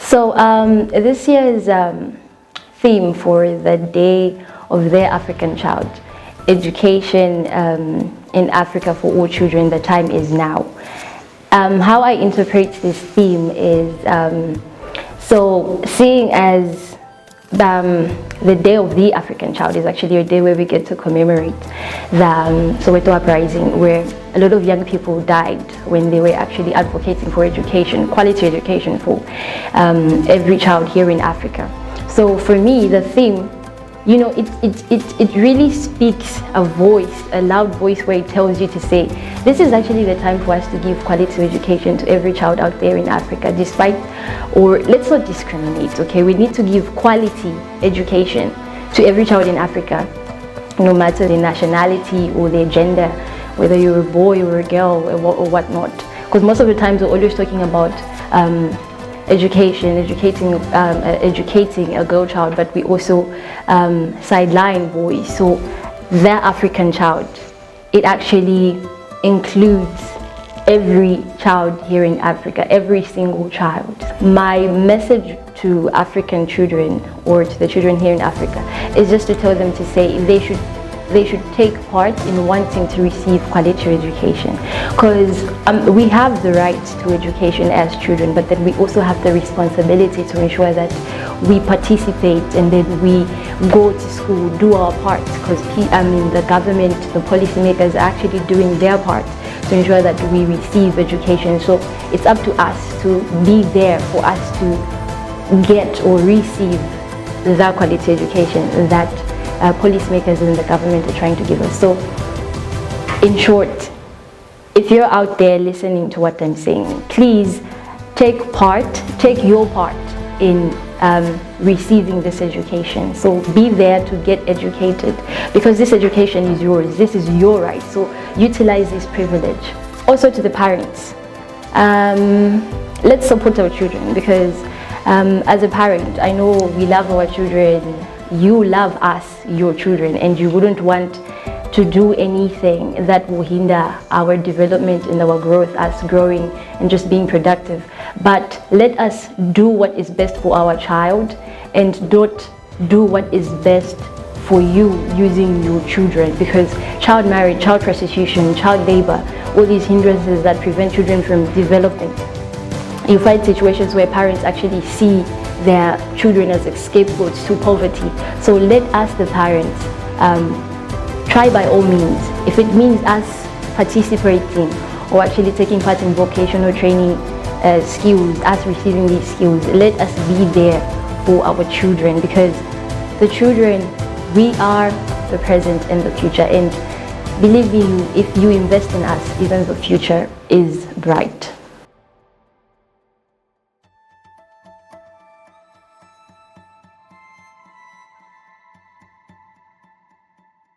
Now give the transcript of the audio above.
So this year's theme for the Day of the African Child, education in Africa for all children, the time is now. How I interpret this theme is, so seeing as the Day of the African Child is actually a day where we get to commemorate the Soweto uprising, where a lot of young people died when they were actually advocating for education, quality education for every child here in Africa. So for me, the theme, you know, it really speaks a voice, a loud voice, where it tells you to say, this is actually the time for us to give quality education to every child out there in Africa, despite, or let's not discriminate, okay? We need to give quality education to every child in Africa, no matter their nationality or their gender, whether you're a boy or a girl or whatnot. Because most of the times we're always talking about educating a girl child, but we also sideline boys. So the African child, it actually includes every child here in Africa, every single child. My message to African children, or to the children here in Africa, is just to tell them to say they should take part in wanting to receive quality education, because we have the right to education as children, but then we also have the responsibility to ensure that we participate and then we go to school, do our part, because the government, the policymakers are actually doing their part to ensure that we receive education. So it's up to us to be there for us to get or receive that quality education that policymakers and the government are trying to give us. So in short, if you're out there listening to what I'm saying, please take your part in receiving this education. So be there to get educated, because this education is yours. This is your right. So utilize this privilege. Also to the parents, let's support our children, because as a parent, I know we love our children. You love us, your children, and you wouldn't want to do anything that will hinder our development and our growth, us growing and just being productive. But let us do what is best for our child, and don't do what is best for you using your children, because child marriage, child prostitution, child labor, all these hindrances that prevent children from developing. You find situations where parents actually see their children as scapegoats to poverty. So let us, the parents, try by all means. If it means us participating or actually taking part in vocational training skills, us receiving these skills, let us be there for our children, because the children, we are the present and the future. And believe me, if you invest in us, even the future is bright.